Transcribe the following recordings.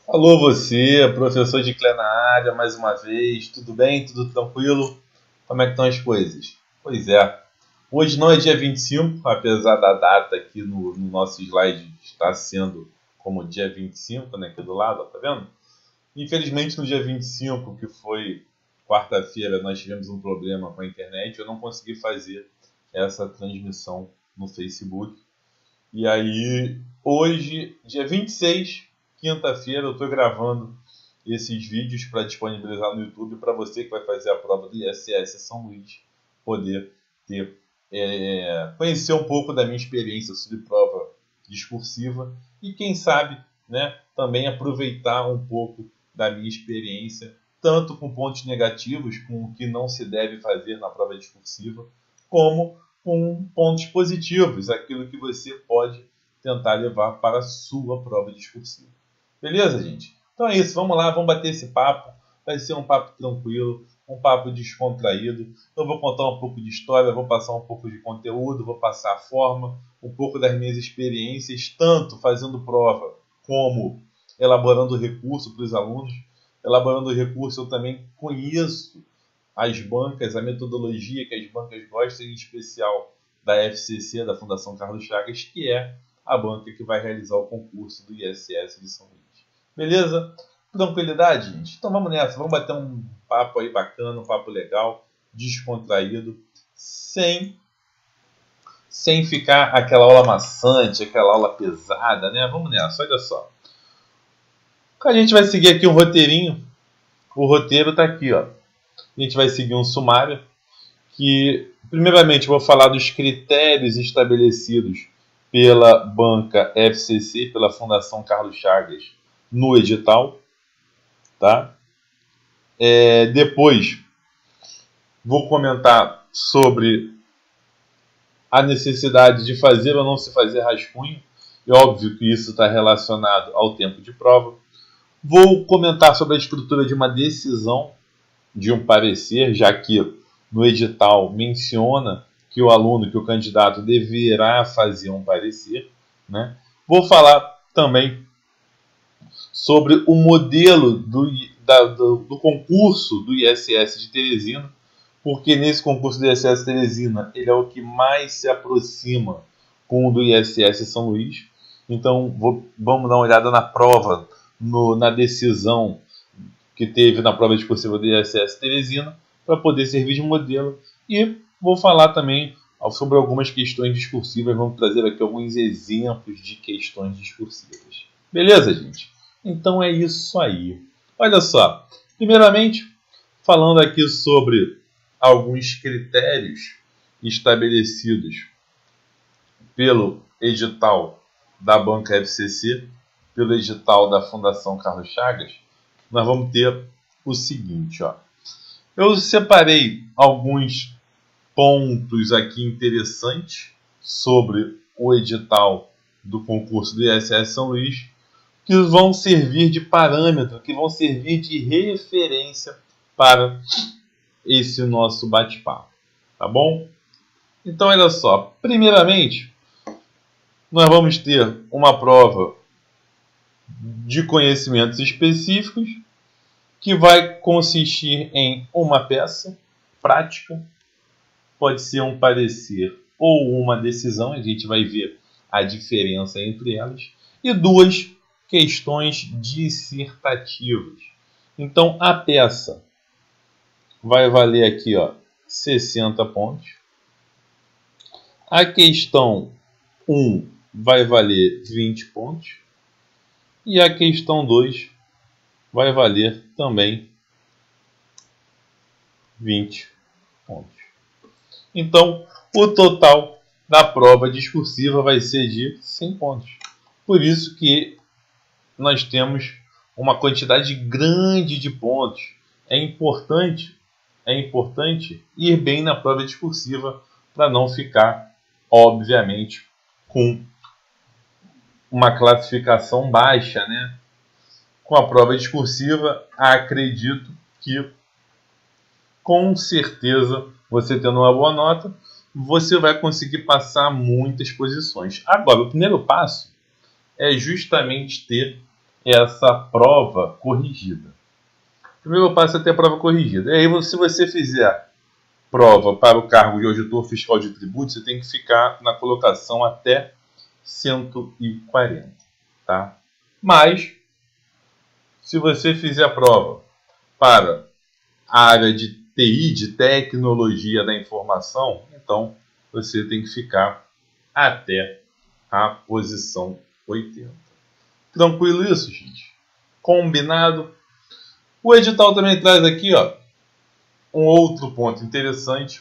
Alô você, professor de Clé na área, mais uma vez. Tudo bem? Tudo tranquilo? Como é que estão as coisas? Pois é, hoje não é dia 25, apesar da data aqui no nosso slide estar sendo como dia 25, né, aqui do lado, ó, tá vendo? Infelizmente no dia 25, que foi quarta-feira, nós tivemos um problema com a internet, eu não consegui fazer essa transmissão no Facebook. E aí, hoje, dia 26, quinta-feira, eu estou gravando esses vídeos para disponibilizar no YouTube para você que vai fazer a prova do ISS São Luís poder ter, conhecer um pouco da minha experiência sobre prova discursiva e quem sabe, né, também aproveitar um pouco da minha experiência, tanto com pontos negativos, com o que não se deve fazer na prova discursiva, como com pontos positivos, aquilo que você pode tentar levar para a sua prova discursiva. Beleza, gente? Então é isso, vamos lá, vamos bater esse papo. Vai ser um papo tranquilo, um papo descontraído. Eu vou contar um pouco de história, vou passar um pouco de conteúdo, vou passar a forma, um pouco das minhas experiências, tanto fazendo prova como elaborando recurso para os alunos. Elaborando recurso, eu também conheço as bancas, a metodologia que as bancas gostam, em especial da FCC, da Fundação Carlos Chagas, que é a banca que vai realizar o concurso do ISS de São Luís. Beleza? Tranquilidade, gente? Então vamos nessa, vamos bater um papo aí bacana, um papo legal, descontraído, sem ficar aquela aula maçante, aquela aula pesada, né? Vamos nessa, olha só. A gente vai seguir aqui um roteirinho. O roteiro está aqui, ó. A gente vai seguir um sumário que, primeiramente, vou falar dos critérios estabelecidos pela banca FCC, pela Fundação Carlos Chagas, no edital, tá? Depois, vou comentar sobre a necessidade de fazer ou não se fazer rascunho, e óbvio que isso está relacionado ao tempo de prova. Vou comentar sobre a estrutura de uma decisão, de um parecer, já que no edital menciona que o aluno, que o candidato deverá fazer um parecer, né? Vou falar também sobre o modelo do concurso do ISS de Teresina, porque nesse concurso do ISS Teresina ele é o que mais se aproxima com o do ISS São Luís. Então vamos dar uma olhada na prova, na decisão que teve na prova discursiva do ISS Teresina, para poder servir de modelo. E vou falar também sobre algumas questões discursivas, vamos trazer aqui alguns exemplos de questões discursivas. Beleza, gente? Então é isso aí. Olha só, primeiramente, falando aqui sobre alguns critérios estabelecidos pelo edital da banca FCC, pelo edital da Fundação Carlos Chagas, nós vamos ter o seguinte, ó. Eu separei alguns pontos aqui interessantes sobre o edital do concurso do ISS São Luís, que vão servir de parâmetro, que vão servir de referência para esse nosso bate-papo, tá bom? Então, olha só, primeiramente, nós vamos ter uma prova de conhecimentos específicos que vai consistir em uma peça prática, pode ser um parecer ou uma decisão, a gente vai ver a diferença entre elas, e duas questões dissertativas. Então, a peça vai valer aqui, ó, 60 pontos. A questão 1 vai valer 20 pontos. E a questão 2 vai valer também 20 pontos. Então, o total da prova discursiva vai ser de 100 pontos. Por isso que nós temos uma quantidade grande de pontos. É importante ir bem na prova discursiva para não ficar, obviamente, com uma classificação baixa, né? Com a prova discursiva, acredito que com certeza você tendo uma boa nota, você vai conseguir passar muitas posições. Agora, o primeiro passo é justamente ter essa prova corrigida. O primeiro passo é ter a prova corrigida. E aí, se você fizer prova para o cargo de auditor fiscal de tributos, você tem que ficar na colocação até 140. Tá? Mas, se você fizer a prova para a área de TI, de tecnologia da informação, então você tem que ficar até a posição 80. Tranquilo isso, gente? Combinado? O edital também traz aqui, ó, um outro ponto interessante,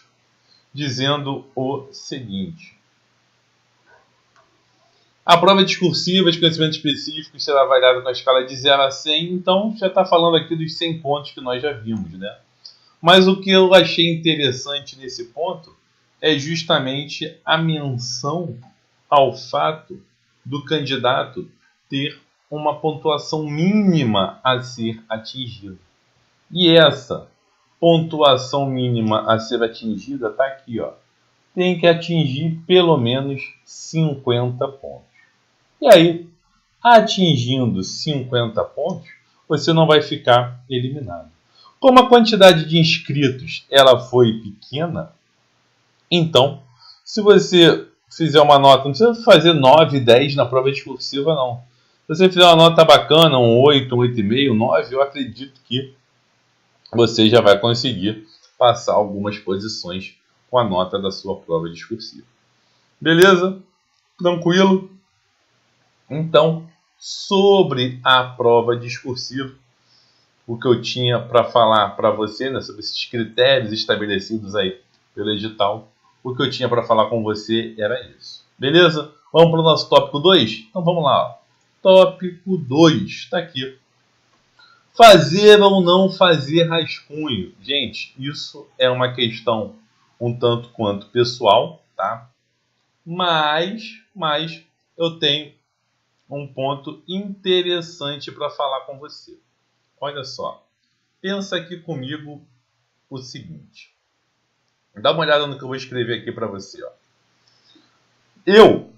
dizendo o seguinte: a prova discursiva de conhecimentos específicos será avaliada com a escala de 0 a 100, então já está falando aqui dos 100 pontos que nós já vimos, né? Mas o que eu achei interessante nesse ponto é justamente a menção ao fato do candidato ter uma pontuação mínima a ser atingida. E essa pontuação mínima a ser atingida está aqui, ó. Tem que atingir pelo menos 50 pontos. E aí, atingindo 50 pontos, você não vai ficar eliminado. Como a quantidade de inscritos ela foi pequena, então, se você fizer uma nota, não precisa fazer 9, 10 na prova discursiva, não. Se você fizer uma nota bacana, um 8, um 8,5, 9, eu acredito que você já vai conseguir passar algumas posições com a nota da sua prova discursiva. Beleza? Tranquilo? Então, sobre a prova discursiva, o que eu tinha para falar para você, né, sobre esses critérios estabelecidos aí pelo edital, o que eu tinha para falar com você era isso. Beleza? Vamos para o nosso tópico 2? Então vamos lá. Ó. Tópico 2, está aqui. Fazer ou não fazer rascunho. Gente, isso é uma questão um tanto quanto pessoal, tá? Mas eu tenho um ponto interessante para falar com você. Olha só, pensa aqui comigo o seguinte. Dá uma olhada no que eu vou escrever aqui para você. Ó. Eu,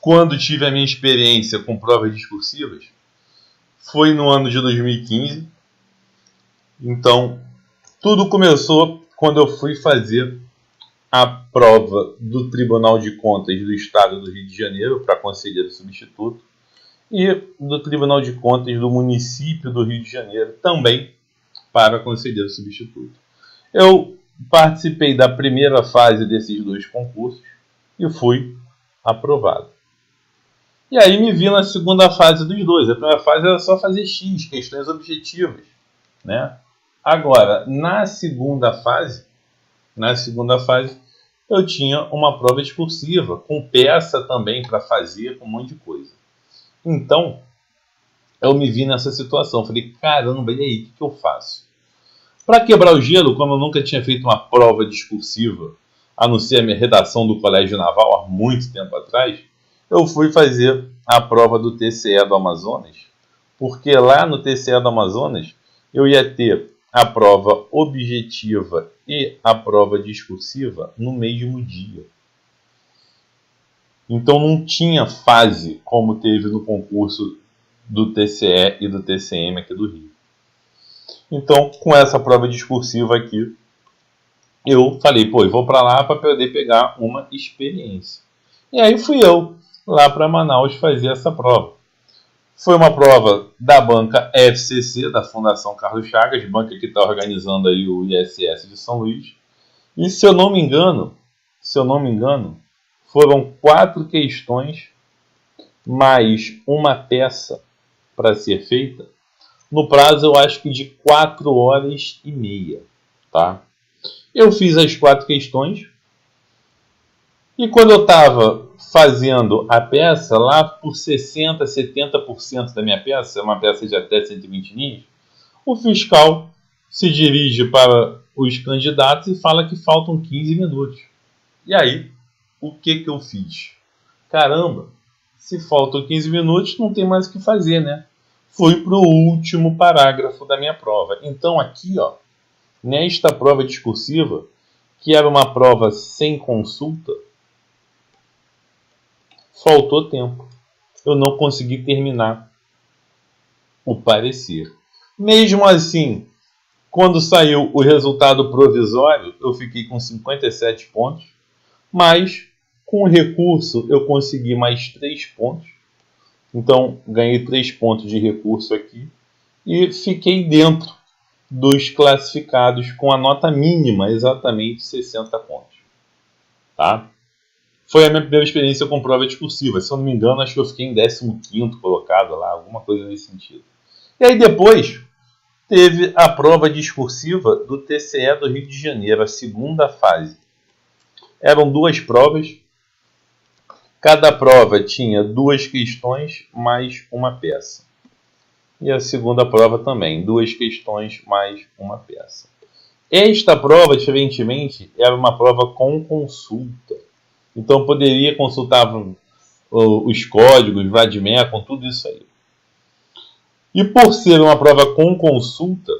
quando tive a minha experiência com provas discursivas, foi no ano de 2015. Então, tudo começou quando eu fui fazer a prova do Tribunal de Contas do Estado do Rio de Janeiro para conselheiro substituto e do Tribunal de Contas do município do Rio de Janeiro também para conselheiro substituto. Eu participei da primeira fase desses dois concursos e fui aprovado. E aí me vi na segunda fase dos dois. A primeira fase era só fazer X, questões objetivas, né? Agora, na segunda fase, eu tinha uma prova discursiva, com peça também para fazer, com um monte de coisa. Então, eu me vi nessa situação. Falei, caramba, e aí, o que eu faço? Para quebrar o gelo, como eu nunca tinha feito uma prova discursiva, a não ser a minha redação do Colégio Naval há muito tempo atrás, eu fui fazer a prova do TCE do Amazonas, porque lá no TCE do Amazonas eu ia ter a prova objetiva e a prova discursiva no mesmo dia. Então não tinha fase como teve no concurso do TCE e do TCM aqui do Rio. Então, com essa prova discursiva aqui, eu falei, eu vou para lá para poder pegar uma experiência. E aí fui eu lá para Manaus fazer essa prova. Foi uma prova da banca FCC, da Fundação Carlos Chagas, banca que está organizando aí o ISS de São Luís. E se eu não me engano, foram 4 questões mais uma peça para ser feita, no prazo, eu acho que de 4 horas e meia, tá? Eu fiz as 4 questões e quando eu estava fazendo a peça, lá por 60%, 70% da minha peça, uma peça de até 120 linhas, o fiscal se dirige para os candidatos e fala que faltam 15 minutos. E aí, o que eu fiz? Caramba, se faltam 15 minutos, não tem mais o que fazer, né? Fui para o último parágrafo da minha prova. Então aqui, ó, nesta prova discursiva, que era uma prova sem consulta, faltou tempo. Eu não consegui terminar o parecer. Mesmo assim, quando saiu o resultado provisório, eu fiquei com 57 pontos, mas com o recurso eu consegui mais 3 pontos. Então, ganhei 3 pontos de recurso aqui e fiquei dentro dos classificados com a nota mínima, exatamente 60 pontos. Tá? Foi a minha primeira experiência com prova discursiva. Se eu não me engano, acho que eu fiquei em 15º colocado lá, alguma coisa nesse sentido. E aí depois teve a prova discursiva do TCE do Rio de Janeiro, a segunda fase. Eram 2 provas. Cada prova tinha 2 questões mais uma peça. E a segunda prova também, 2 questões mais uma peça. Esta prova, diferentemente, era uma prova com consulta. Então eu poderia consultar os códigos, Vadmecum, tudo isso aí. E por ser uma prova com consulta,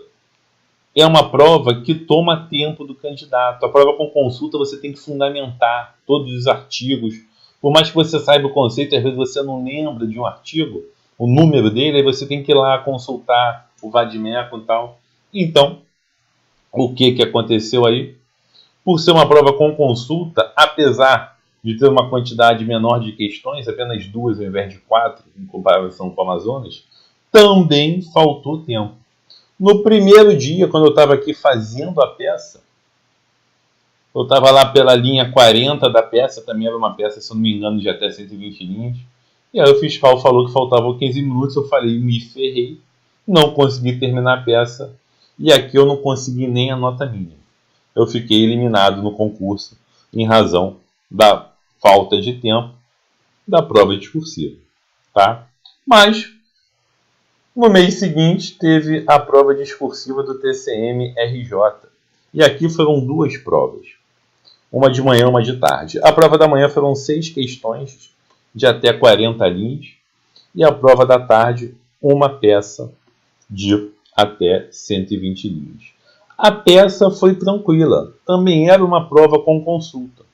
é uma prova que toma tempo do candidato. A prova com consulta você tem que fundamentar todos os artigos. Por mais que você saiba o conceito, às vezes você não lembra de um artigo, o número dele, aí você tem que ir lá consultar o Vadmecum e tal. Então, o que aconteceu aí? Por ser uma prova com consulta, apesar de ter uma quantidade menor de questões, apenas 2 ao invés de 4, em comparação com o Amazonas, também faltou tempo. No primeiro dia, quando eu estava aqui fazendo a peça, eu estava lá pela linha 40 da peça, também era uma peça, se eu não me engano, de até 120 linhas. E aí o fiscal falou que faltavam 15 minutos, eu falei, me ferrei, não consegui terminar a peça, e aqui eu não consegui nem a nota mínima. Eu fiquei eliminado no concurso em razão da falta de tempo da prova discursiva. Tá? Mas, no mês seguinte, teve a prova discursiva do TCM-RJ. E aqui foram 2 provas. Uma de manhã e uma de tarde. A prova da manhã foram 6 questões de até 40 linhas. E a prova da tarde, uma peça de até 120 linhas. A peça foi tranquila. Também era uma prova com consulta.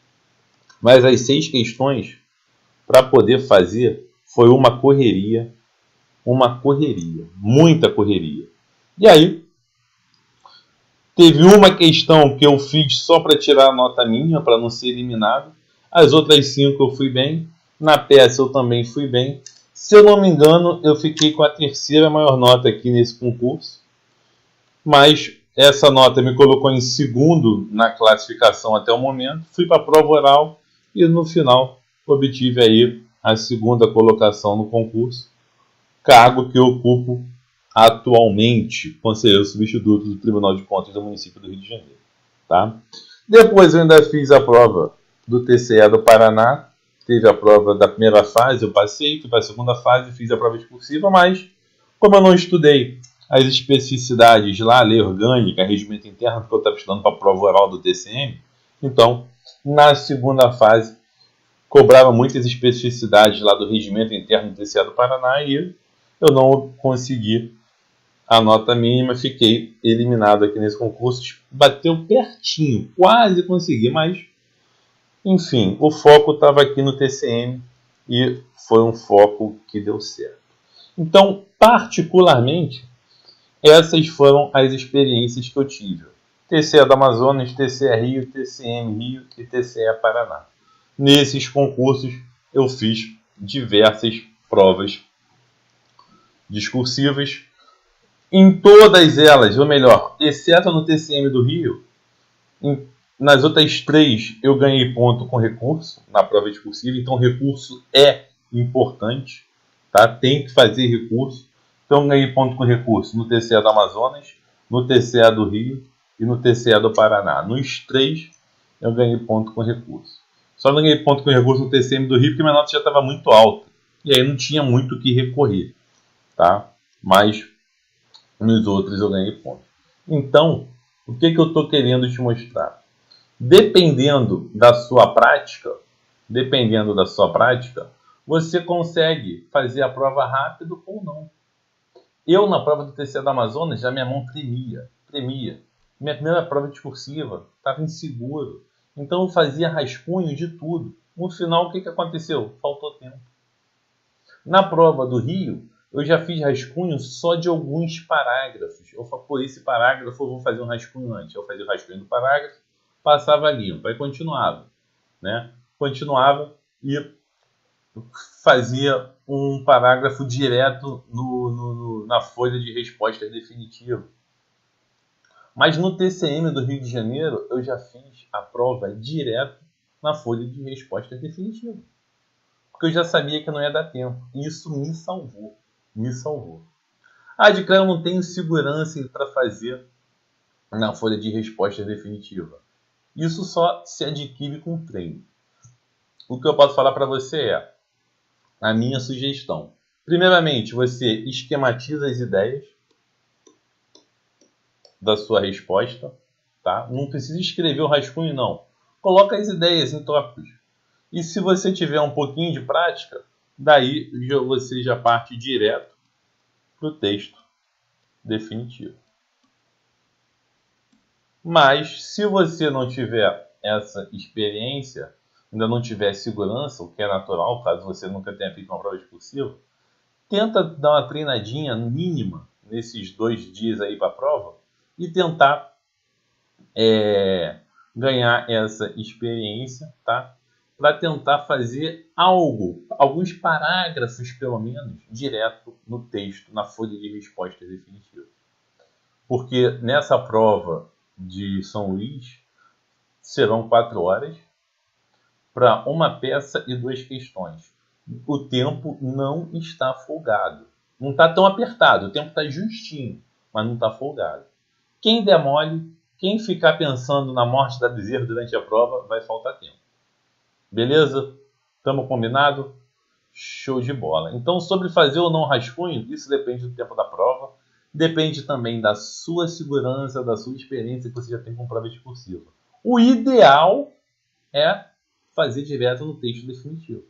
Mas as 6 questões, para poder fazer, foi uma correria, muita correria. E aí, teve uma questão que eu fiz só para tirar a nota mínima, para não ser eliminado. As outras 5 eu fui bem. Na peça eu também fui bem. Se eu não me engano, eu fiquei com a terceira maior nota aqui nesse concurso. Mas essa nota me colocou em segundo na classificação até o momento. Fui para a prova oral e no final obtive aí a segunda colocação no concurso. Cargo que eu ocupo atualmente, conselheiro substituto do Tribunal de Contas do município do Rio de Janeiro. Tá? Depois eu ainda fiz a prova do TCE do Paraná. Teve a prova da primeira fase, eu passei, fui para a segunda fase, fiz a prova discursiva, mas como eu não estudei as especificidades lá, a lei orgânica, regimento interno, porque eu estava estudando para a prova oral do TCM, então, na segunda fase, cobrava muitas especificidades lá do regimento interno do TCE do Paraná e eu não consegui a nota mínima, fiquei eliminado aqui nesse concurso. Bateu pertinho, quase consegui, mas enfim, o foco estava aqui no TCM e foi um foco que deu certo. Então, particularmente, essas foram as experiências que eu tive. TCE do Amazonas, TCE Rio, TCM Rio e TCE Paraná. Nesses concursos eu fiz diversas provas discursivas. Em todas elas, ou melhor, exceto no TCM do Rio, nas outras 3 eu ganhei ponto com recurso na prova discursiva, então recurso é importante, tá? Tem que fazer recurso. Então ganhei ponto com recurso no TCE do Amazonas, no TCE do Rio e no TCE do Paraná. Nos 3 eu ganhei ponto com recurso. Só não ganhei ponto com recurso no TCM do Rio porque minha nota já estava muito alta. E aí não tinha muito o que recorrer, tá? Mas nos outros eu ganhei ponto. Então, o que eu estou querendo te mostrar? Dependendo da sua prática, você consegue fazer a prova rápido ou não. Eu, na prova do TCE do Amazonas, já minha mão tremia. Minha primeira prova discursiva, estava inseguro. Então eu fazia rascunho de tudo. No final, o que aconteceu? Faltou tempo. Na prova do Rio, eu já fiz rascunho só de alguns parágrafos. Eu falo, pô, esse parágrafo eu vou fazer um rascunho antes. Eu fazia o rascunho do parágrafo, passava limpo, aí continuava, né? Continuava e fazia um parágrafo direto na folha de resposta definitiva. Mas no TCM do Rio de Janeiro, eu já fiz a prova direto na folha de resposta definitiva. Porque eu já sabia que não ia dar tempo. E isso me salvou. Me salvou. Ah, de cara, eu não tenho segurança para fazer na folha de resposta definitiva. Isso só se adquire com treino. O que eu posso falar para você é a minha sugestão. Primeiramente, você esquematiza as ideias da sua resposta, tá? Não precisa escrever o rascunho, não. Coloca as ideias em tópicos. E se você tiver um pouquinho de prática, daí você já parte direto para o texto definitivo. Mas, se você não tiver essa experiência, ainda não tiver segurança, o que é natural, caso você nunca tenha feito uma prova discursiva, tenta dar uma treinadinha mínima nesses 2 dias aí para a prova e tentar ganhar essa experiência, tá? Para tentar fazer alguns parágrafos pelo menos, direto no texto, na folha de resposta definitiva. Porque nessa prova de São Luís serão 4 horas para uma peça e 2 questões. O tempo não está folgado. Não está tão apertado, o tempo está justinho, mas não está folgado. Quem der mole, quem ficar pensando na morte da bezerra durante a prova, vai faltar tempo. Beleza? Estamos combinado? Show de bola. Então, sobre fazer ou não rascunho, isso depende do tempo da prova. Depende também da sua segurança, da sua experiência que você já tem com prova discursiva. O ideal é fazer direto no texto definitivo.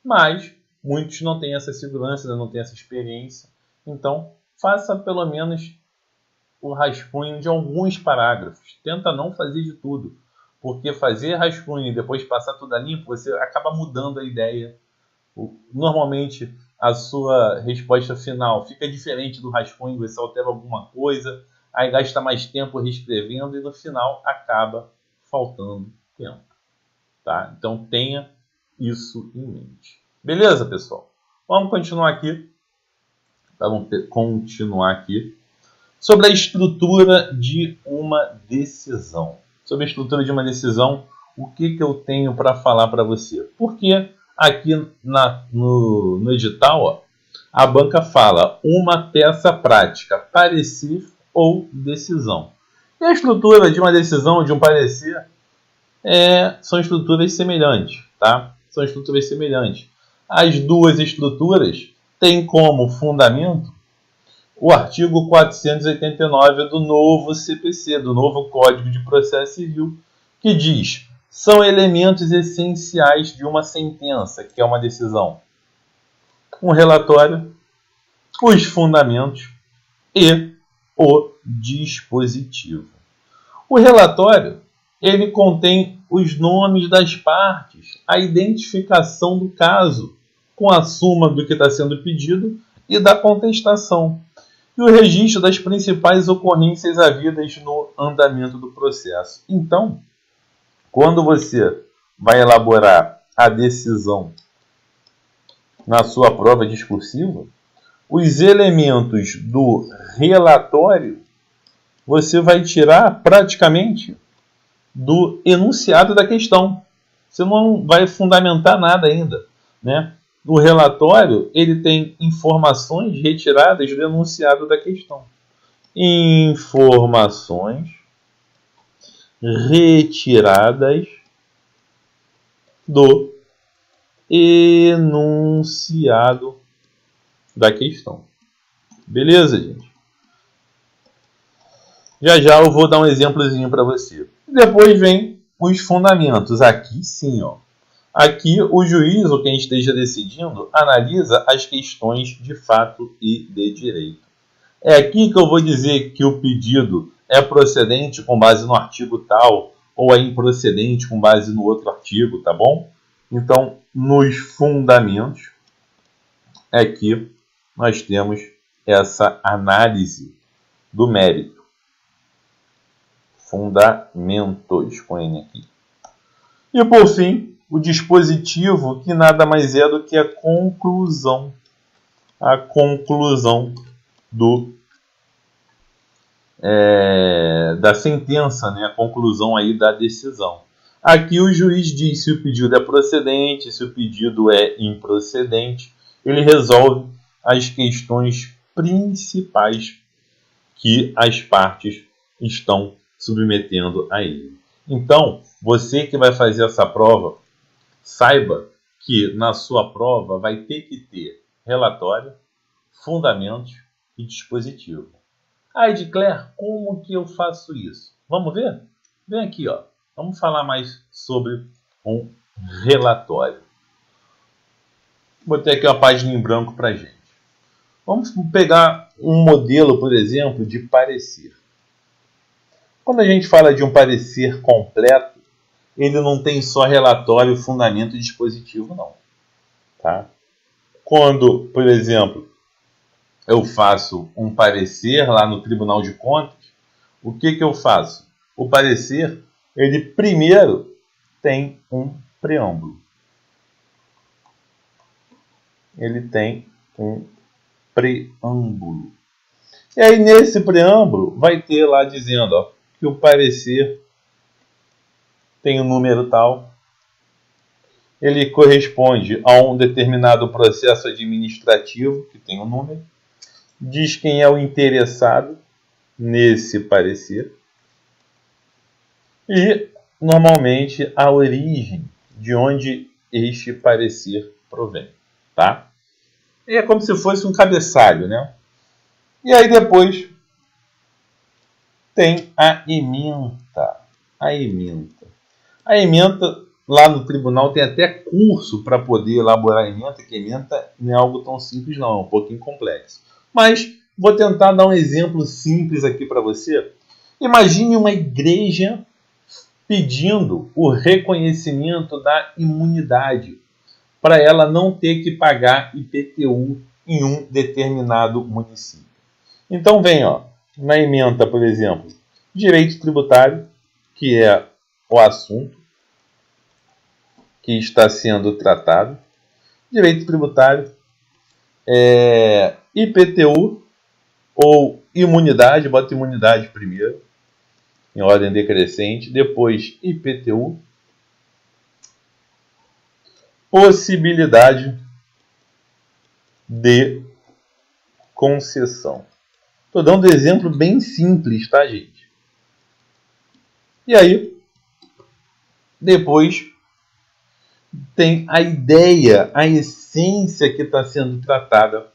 Mas muitos não têm essa segurança, não têm essa experiência. Então, faça pelo menos o rascunho de alguns parágrafos. Tenta não fazer de tudo. Porque fazer rascunho e depois passar tudo a limpo, você acaba mudando a ideia. Normalmente, a sua resposta final fica diferente do rascunho, você altera alguma coisa, aí gasta mais tempo reescrevendo e no final acaba faltando tempo. Tá? Então tenha isso em mente. Beleza, pessoal? Vamos continuar aqui. Sobre a estrutura de uma decisão. Sobre a estrutura de uma decisão, o que eu tenho para falar para você? Porque aqui no edital, ó, a banca fala uma peça prática, parecer ou decisão. E a estrutura de uma decisão, de um parecer, são estruturas semelhantes, tá? São estruturas semelhantes. As duas estruturas têm como fundamento o artigo 489 do novo CPC, do novo Código de Processo Civil, que diz: são elementos essenciais de uma sentença, que é uma decisão, um relatório, os fundamentos e o dispositivo. O relatório, ele contém os nomes das partes, a identificação do caso, com a suma do que está sendo pedido e da contestação, e o registro das principais ocorrências havidas no andamento do processo. Então, quando você vai elaborar a decisão na sua prova discursiva, os elementos do relatório você vai tirar praticamente do enunciado da questão. Você não vai fundamentar nada ainda, né? O relatório, ele tem informações retiradas do enunciado da questão. Informações retiradas do enunciado da questão. Beleza, gente? Já eu vou dar um exemplozinho para você. Depois vem os fundamentos. Aqui sim, ó. Aqui o juiz, ou quem esteja decidindo, analisa as questões de fato e de direito. É aqui que eu vou dizer que o pedido é procedente com base no artigo tal, ou é improcedente com base no outro artigo, tá bom? Então, nos fundamentos, é que nós temos essa análise do mérito. Fundamentos, com N aqui. E por fim, o dispositivo, que nada mais é do que a conclusão. A conclusão da sentença, né? A conclusão aí da decisão. Aqui o juiz diz se o pedido é procedente, se o pedido é improcedente. Ele resolve as questões principais que as partes estão submetendo a ele. Então, você que vai fazer essa prova, saiba que na sua prova vai ter que ter relatório, fundamentos e dispositivo. Edcler, como que eu faço isso? Vamos ver? Vem aqui, ó. Vamos falar mais sobre um relatório. Botei aqui uma página em branco para a gente. Vamos pegar um modelo, por exemplo, de parecer. Quando a gente fala de um parecer completo, ele não tem só relatório, fundamento e dispositivo, não. Tá? Quando, por exemplo, eu faço um parecer lá no Tribunal de Contas, o que eu faço? O parecer, ele primeiro tem um preâmbulo. Ele tem um preâmbulo. E aí, nesse preâmbulo, vai ter lá dizendo ó, que o parecer tem um número tal. Ele corresponde a um determinado processo administrativo, que tem um número. Diz quem é o interessado nesse parecer. E, normalmente, a origem de onde este parecer provém. Tá? E é como se fosse um cabeçalho, né? E aí depois tem a ementa. A ementa, lá no tribunal, tem até curso para poder elaborar a ementa, que a ementa não é algo tão simples não, é um pouquinho complexo. Mas vou tentar dar um exemplo simples aqui para você. Imagine uma igreja pedindo o reconhecimento da imunidade para ela não ter que pagar IPTU em um determinado município. Então vem, ó, na ementa, por exemplo, direito tributário, que é o assunto que está sendo tratado. Direito tributário, IPTU ou imunidade, bota imunidade primeiro, em ordem decrescente, depois IPTU, possibilidade de concessão. Estou dando um exemplo bem simples, tá, gente? E aí, depois tem a ideia, a essência que está sendo tratada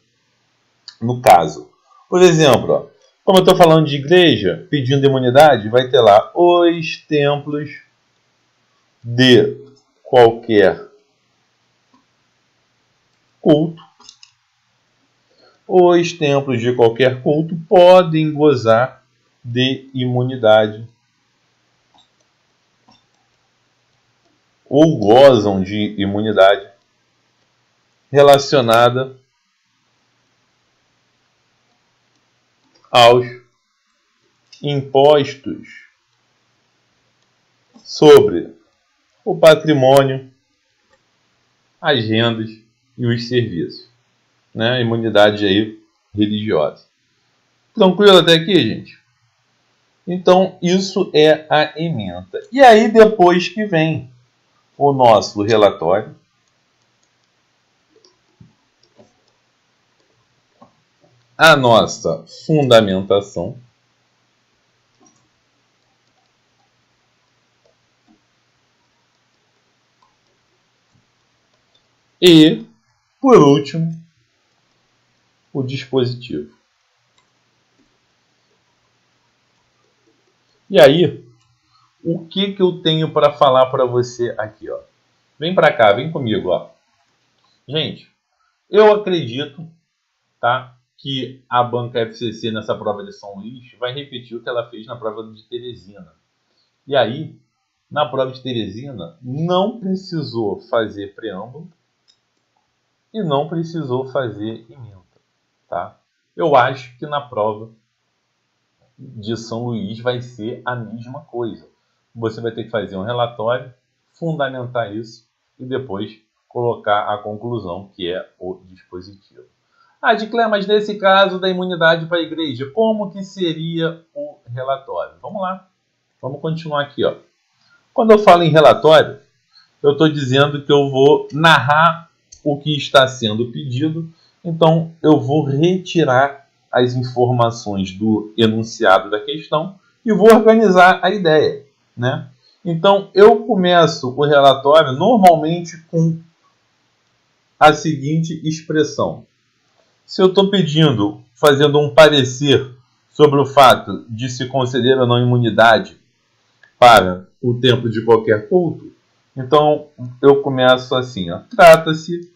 no caso. Por exemplo, ó, como eu estou falando de igreja, pedindo imunidade, vai ter lá os templos de qualquer culto. Os templos de qualquer culto podem gozar de imunidade ou gozam de imunidade relacionada aos impostos sobre o patrimônio, as rendas e os serviços. Né? Imunidade aí religiosa. Tranquilo até aqui, gente? Então, isso é a ementa. E aí, depois que vem o nosso relatório, a nossa fundamentação, e, por último, o dispositivo. E aí, o que eu tenho para falar para você aqui, ó? Vem para cá, vem comigo, ó. Gente, eu acredito, tá, que a banca FCC nessa prova de São Luís vai repetir o que ela fez na prova de Teresina. E aí, na prova de Teresina, não precisou fazer preâmbulo e não precisou fazer ementa. Tá? Eu acho que na prova de São Luís vai ser a mesma coisa. Você vai ter que fazer um relatório, fundamentar isso e depois colocar a conclusão, que é o dispositivo. Ah, Diclé, mas nesse caso da imunidade para a igreja, como que seria o relatório? Vamos lá, vamos continuar aqui. Ó. Quando eu falo em relatório, eu estou dizendo que eu vou narrar o que está sendo pedido, então eu vou retirar as informações do enunciado da questão e vou organizar a ideia, né? Então, eu começo o relatório normalmente com a seguinte expressão. Se eu estou pedindo, fazendo um parecer sobre o fato de se conceder ou não imunidade para o tempo de qualquer culto, então eu começo assim, ó. Trata-se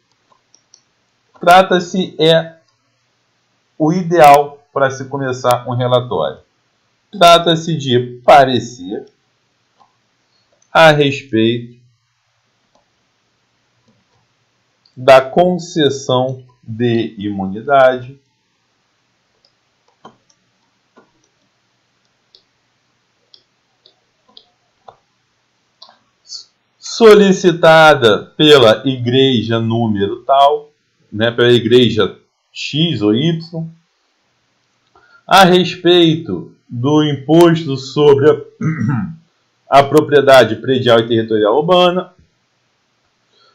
é o ideal para se começar um relatório. Trata-se de parecer a respeito da concessão de imunidade solicitada pela igreja número tal, né, pela igreja X ou Y, a respeito do imposto sobre a propriedade predial e territorial urbana,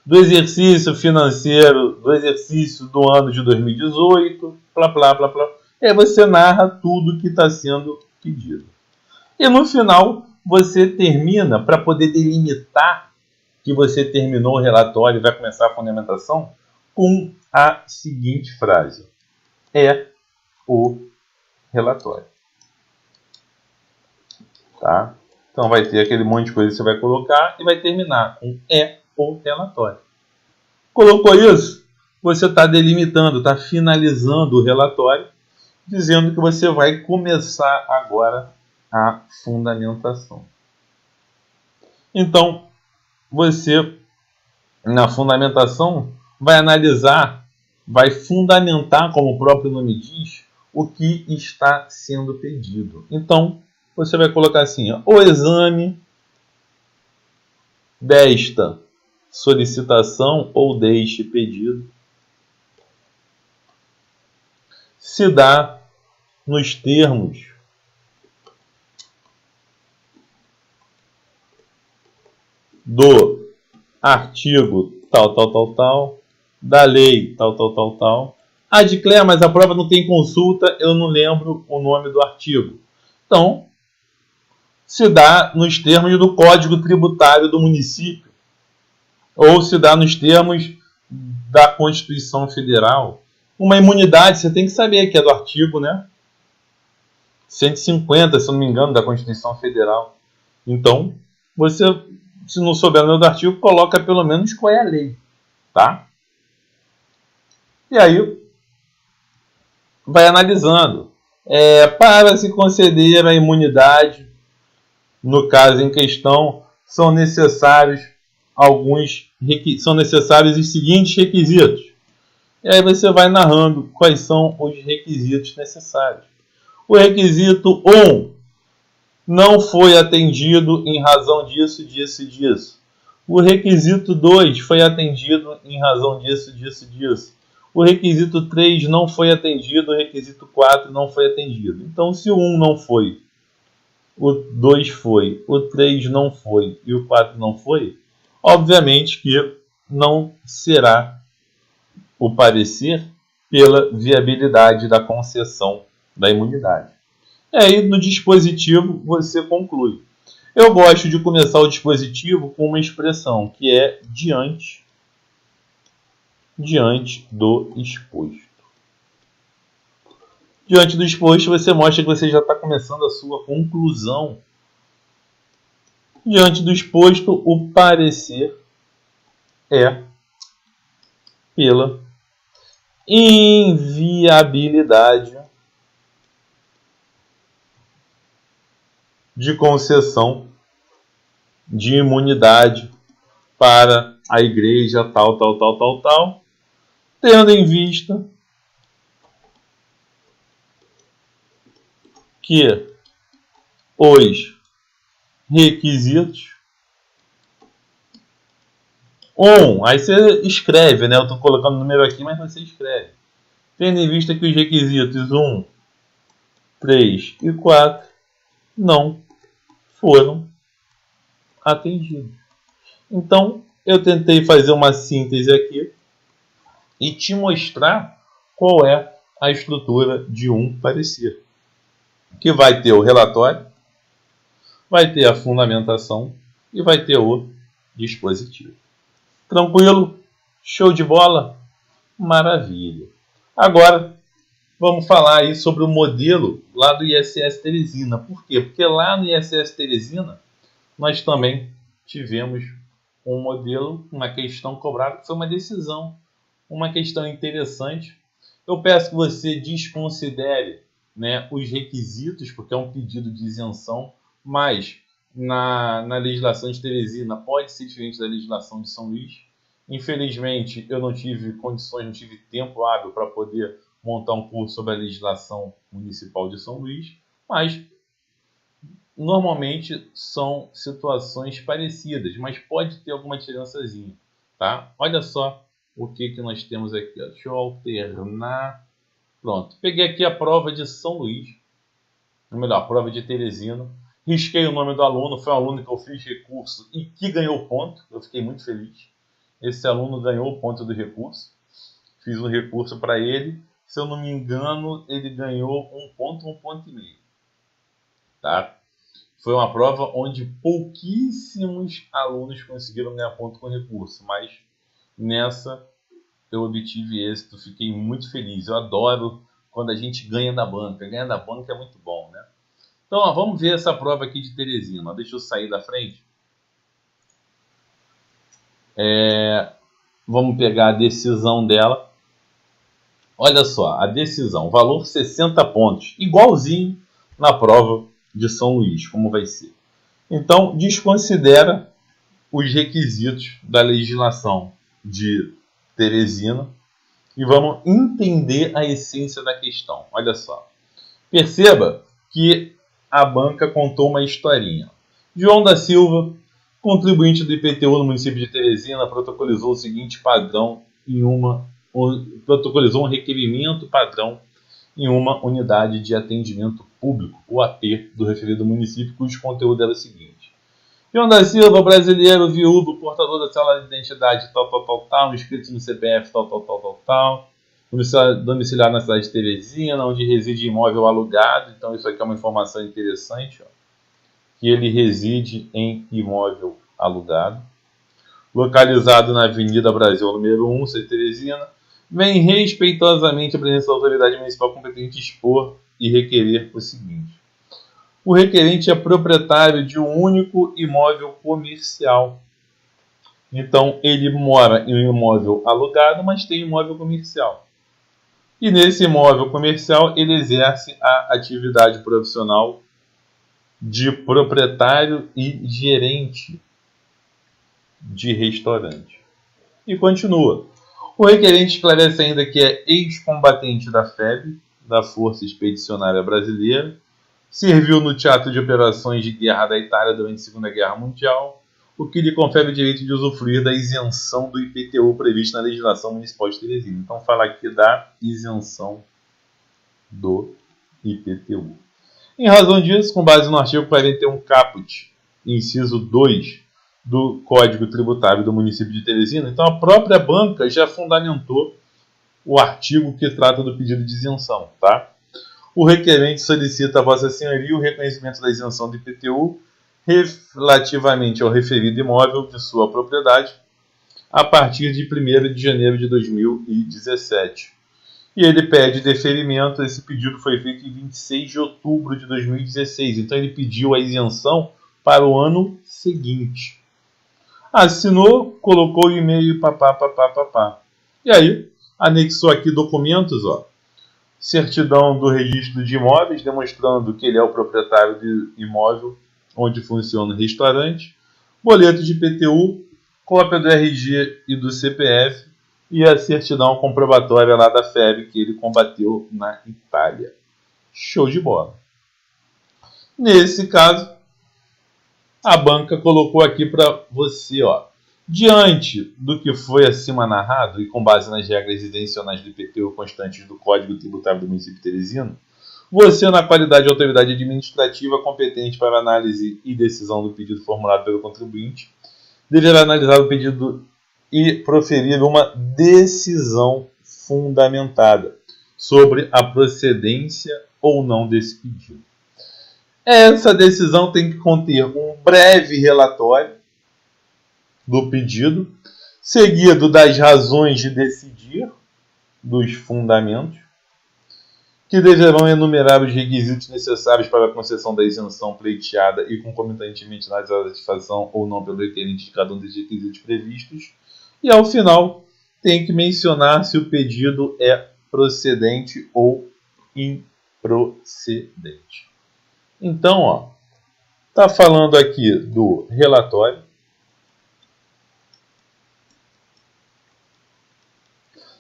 do exercício financeiro, do exercício do ano de 2018, blá, blá, blá, blá. E aí você narra tudo que está sendo pedido. E no final, você termina, para poder delimitar que você terminou o relatório e vai começar a fundamentação, com a seguinte frase. É o relatório. Tá? Então vai ter aquele monte de coisa que você vai colocar e vai terminar com é o relatório. Colocou isso, você está delimitando, está finalizando o relatório, dizendo que você vai começar agora a fundamentação. Então, você, na fundamentação, vai analisar, vai fundamentar, como o próprio nome diz, o que está sendo pedido. Então, você vai colocar assim, ó, o exame desta solicitação ou deste pedido se dá nos termos do artigo tal, da lei tal. Ah, Diclé, mas a prova não tem consulta, eu não lembro o nome do artigo. Então, se dá nos termos do Código Tributário do município, ou se dá nos termos da Constituição Federal. Uma imunidade, você tem que saber que é do artigo, né? 150, se eu não me engano, da Constituição Federal. Então, você, se não souber o nome do artigo, coloca pelo menos qual é a lei, tá? E aí, vai analisando. Para se conceder a imunidade, no caso em questão, são necessários os seguintes requisitos. E aí você vai narrando quais são os requisitos necessários. O requisito 1 não foi atendido em razão disso. O requisito 2 foi atendido em razão disso. O requisito 3 não foi atendido, o requisito 4 não foi atendido. Então, se o 1 não foi, o 2 foi, o 3 não foi e o 4 não foi, obviamente que não será o parecer pela viabilidade da concessão da imunidade. E aí, no dispositivo, você conclui. Eu gosto de começar o dispositivo com uma expressão que é diante do exposto. Diante do exposto, você mostra que você já está começando a sua conclusão. Diante do exposto, o parecer é pela inviabilidade de concessão de imunidade para a igreja tal, tendo em vista que os requisitos aí você escreve, né? Eu estou colocando o número aqui, mas você escreve. Tendo em vista que os requisitos 1, 3 e 4 não foram atendidos. Então, eu tentei fazer uma síntese aqui e te mostrar qual é a estrutura de um parecer. Que vai ter o relatório, vai ter a fundamentação e vai ter o dispositivo. Tranquilo? Show de bola? Maravilha. Agora, vamos falar aí sobre o modelo lá do ISS Teresina. Por quê? Porque lá no ISS Teresina, nós também tivemos um modelo, uma questão cobrada, que foi uma decisão, uma questão interessante. Eu peço que você desconsidere, né, os requisitos, porque é um pedido de isenção, mas na legislação de Teresina pode ser diferente da legislação de São Luís. Infelizmente, eu não tive condições, não tive tempo hábil para poder montar um curso sobre a legislação municipal de São Luís, mas normalmente são situações parecidas, mas pode ter alguma diferençazinha, tá? Olha só o que nós temos aqui. Ó. Deixa eu alternar. Pronto. Peguei aqui a prova de São Luís, ou melhor, a prova de Teresina. Risquei o nome do aluno, foi um aluno que eu fiz recurso e que ganhou ponto. Eu fiquei muito feliz. Esse aluno ganhou o ponto do recurso. Fiz um recurso para ele. Se eu não me engano, ele ganhou 1 ponto, 1,5 ponto. Tá? Foi uma prova onde pouquíssimos alunos conseguiram ganhar ponto com recurso, mas nessa eu obtive êxito, fiquei muito feliz. Eu adoro quando a gente ganha da banca. Ganhar da banca é muito bom, né? Então, ó, vamos ver essa prova aqui de Teresina. Deixa eu sair da frente. Vamos pegar a decisão dela. Olha só, a decisão, valor 60 pontos, igualzinho na prova de São Luís, como vai ser. Então, desconsidera os requisitos da legislação de Teresina e vamos entender a essência da questão. Olha só. Perceba que a banca contou uma historinha. João da Silva, contribuinte do IPTU no município de Teresina, protocolizou o seguinte padrão protocolizou um requerimento padrão em uma unidade de atendimento público, UAP, do referido município, cujo conteúdo era o seguinte. João da Silva, brasileiro, viúvo, portador da cédula de identidade tal, inscrito no CPF tal, domiciliado na cidade de Teresina, onde reside imóvel alugado. Então isso aqui é uma informação interessante, ó, que ele reside em imóvel alugado, localizado na Avenida Brasil, número 1, cidade de Teresina. Vem respeitosamente a presença da autoridade municipal competente expor e requerer o seguinte. O requerente é proprietário de um único imóvel comercial. Então, ele mora em um imóvel alugado, mas tem imóvel comercial. E nesse imóvel comercial, ele exerce a atividade profissional de proprietário e gerente de restaurante. E continua. O requerente esclarece ainda que é ex-combatente da FEB, da Força Expedicionária Brasileira, serviu no Teatro de Operações de Guerra da Itália durante a Segunda Guerra Mundial, o que lhe confere o direito de usufruir da isenção do IPTU prevista na legislação municipal de Teresina. Então, fala aqui da isenção do IPTU. Em razão disso, com base no artigo 41 caput, inciso 2 do Código Tributário do município de Teresina, então a própria banca já fundamentou o artigo que trata do pedido de isenção, tá? O requerente solicita a Vossa Senhoria o reconhecimento da isenção do IPTU relativamente ao referido imóvel de sua propriedade a partir de 1º de janeiro de 2017. E ele pede deferimento. Esse pedido foi feito em 26 de outubro de 2016. Então ele pediu a isenção para o ano seguinte. Assinou, colocou o e-mail, papá. E aí, anexou aqui documentos, ó. Certidão do registro de imóveis, demonstrando que ele é o proprietário do imóvel onde funciona o restaurante. Boleto de IPTU, cópia do RG e do CPF e a certidão comprobatória lá da FEB que ele combateu na Itália. Show de bola. Nesse caso, a banca colocou aqui para você, ó. Diante do que foi acima narrado e com base nas regras isencionais do IPTU constantes do Código Tributário do município de Teresina, você, na qualidade de autoridade administrativa competente para análise e decisão do pedido formulado pelo contribuinte, deverá analisar o pedido e proferir uma decisão fundamentada sobre a procedência ou não desse pedido. Essa decisão tem que conter um breve relatório do pedido, seguido das razões de decidir, dos fundamentos, que deverão enumerar os requisitos necessários para a concessão da isenção pleiteada e concomitantemente analisar a satisfação ou não pelo requerente de cada um dos requisitos previstos. E, ao final, tem que mencionar se o pedido é procedente ou improcedente. Então, ó, está falando aqui do relatório,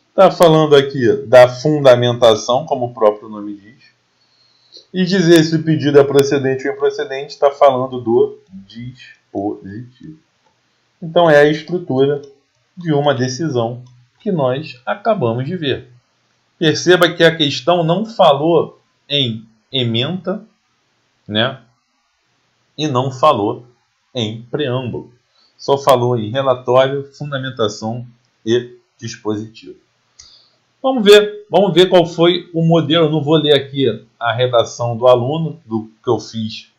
está falando aqui da fundamentação, como o próprio nome diz, e dizer se o pedido é procedente ou improcedente está falando do dispositivo. Então é a estrutura de uma decisão que nós acabamos de ver. Perceba que a questão não falou em ementa, né? E não falou em preâmbulo. Só falou em relatório, fundamentação e dispositivo. Vamos ver qual foi o modelo. Eu não vou ler aqui a redação do aluno, do que eu fiz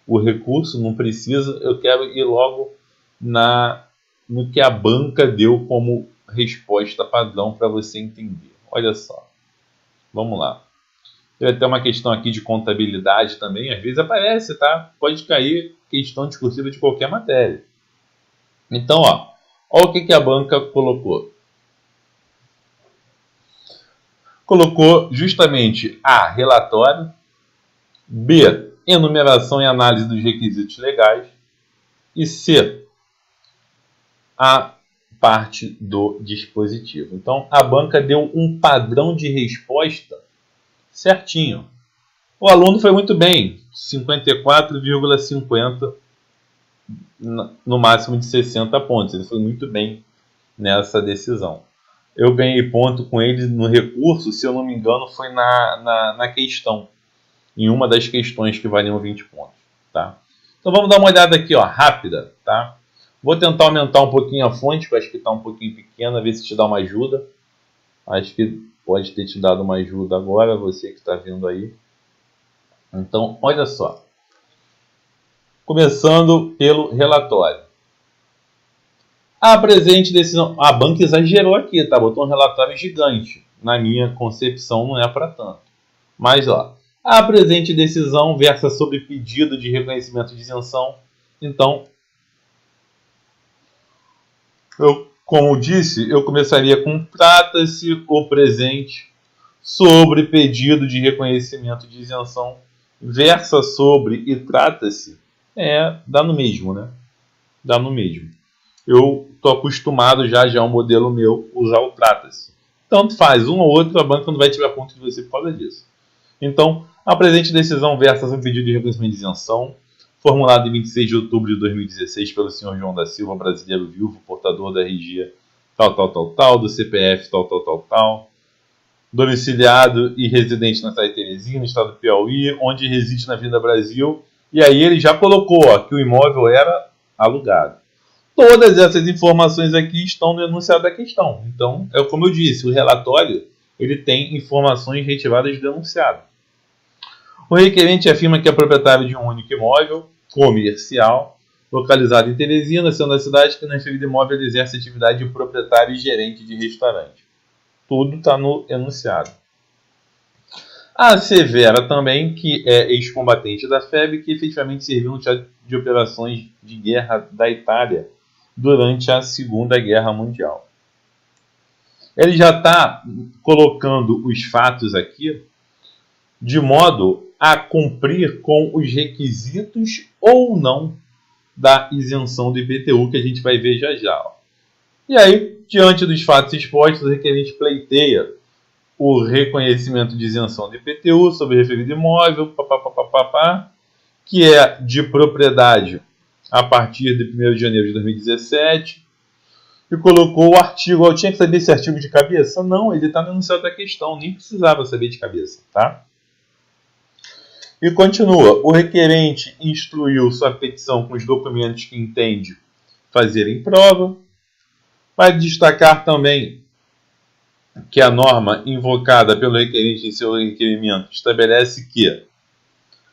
o recurso, não precisa. Eu quero ir logo no que a banca deu como resposta padrão para você entender. Olha só, vamos lá. Tem até uma questão aqui de contabilidade também, às vezes aparece, tá? Pode cair questão discursiva de qualquer matéria. Então, ó, olha o que a banca colocou. Colocou justamente A, relatório, B, enumeração e análise dos requisitos legais, e C, a parte do dispositivo. Então, a banca deu um padrão de resposta certinho. O aluno foi muito bem, 54,50 no máximo de 60 pontos. Ele foi muito bem nessa decisão. Eu ganhei ponto com ele no recurso, se eu não me engano, foi na questão. Em uma das questões que valiam 20 pontos. Tá? Então vamos dar uma olhada aqui, ó, rápida. Tá? Vou tentar aumentar um pouquinho a fonte, que eu acho que está um pouquinho pequena, ver se te dá uma ajuda. Acho que pode ter te dado uma ajuda agora, você que está vendo aí. Então, olha só. Começando pelo relatório. A presente decisão... A banca exagerou aqui, tá? Botou um relatório gigante. Na minha concepção, não é para tanto. Mas, ó. A presente decisão versa sobre pedido de reconhecimento de isenção. Então, como disse, eu começaria com trata-se o presente sobre pedido de reconhecimento de isenção, versa sobre e trata-se, dá no mesmo, né? Dá no mesmo. Eu estou acostumado já ao modelo meu usar o trata-se. Tanto faz, um ou outro, a banca não vai tirar ponto de você por causa disso. Então, a presente decisão versa sobre pedido de reconhecimento de isenção, formulado em 26 de outubro de 2016 pelo senhor João da Silva, brasileiro viúvo, portador da RG tal, do CPF tal, domiciliado e residente na cidade de Teresina, no estado do Piauí, onde reside na Avenida Brasil. E aí ele já colocou que o imóvel era alugado. Todas essas informações aqui estão no enunciado da questão. Então, é como eu disse, o relatório ele tem informações retiradas do enunciado. O requerente afirma que é proprietário de um único imóvel comercial, localizado em Teresina, sendo a cidade que no referido imóvel ele exerce atividade de proprietário e gerente de restaurante. Tudo está no enunciado. Assevera também que é ex-combatente da FEB que efetivamente serviu no teatro de operações de guerra da Itália durante a Segunda Guerra Mundial. Ele já está colocando os fatos aqui de modo a cumprir com os requisitos ou não da isenção do IPTU, que a gente vai ver já já. E aí, diante dos fatos expostos, o requerente pleiteia o reconhecimento de isenção do IPTU sobre o referido imóvel, que é de propriedade a partir de 1º de janeiro de 2017, e colocou o artigo. Eu tinha que saber esse artigo de cabeça? Não, ele está no enunciado da questão, nem precisava saber de cabeça, tá? E continua, o requerente instruiu sua petição com os documentos que entende fazer em prova. Vai destacar também que a norma invocada pelo requerente em seu requerimento estabelece que...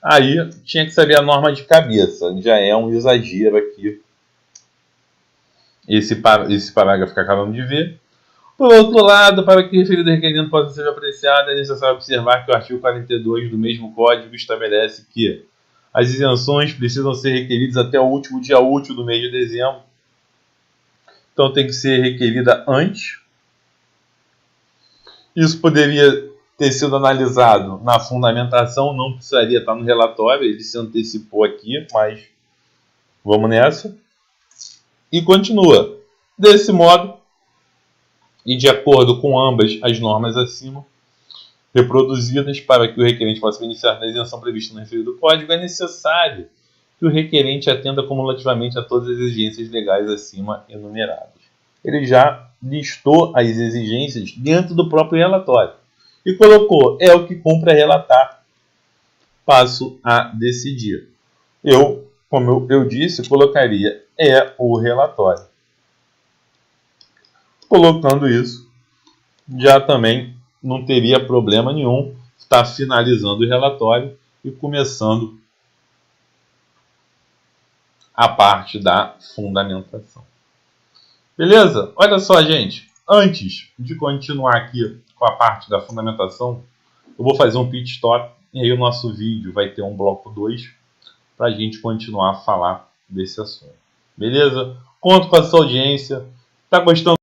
Aí tinha que saber a norma de cabeça, já é um exagero aqui esse parágrafo que acabamos de ver. Por outro lado, para que o referido requerimento possa ser apreciado, é necessário observar que o artigo 42 do mesmo Código estabelece que as isenções precisam ser requeridas até o último dia útil do mês de dezembro. Então tem que ser requerida antes. Isso poderia ter sido analisado na fundamentação, não precisaria estar no relatório, ele se antecipou aqui, mas vamos nessa. E continua. Desse modo, e de acordo com ambas as normas acima reproduzidas, para que o requerente possa beneficiar da isenção prevista no referido Código, é necessário que o requerente atenda cumulativamente a todas as exigências legais acima enumeradas. Ele já listou as exigências dentro do próprio relatório e colocou, é o que cumpre a relatar, passo a decidir. Eu, como eu disse, colocaria é o relatório. Colocando isso, já também não teria problema nenhum estar finalizando o relatório e começando a parte da fundamentação. Beleza? Olha só, gente. Antes de continuar aqui com a parte da fundamentação, eu vou fazer um pit stop e aí o nosso vídeo vai ter um bloco 2 para a gente continuar a falar desse assunto. Beleza? Conto com a sua audiência. Tá gostando?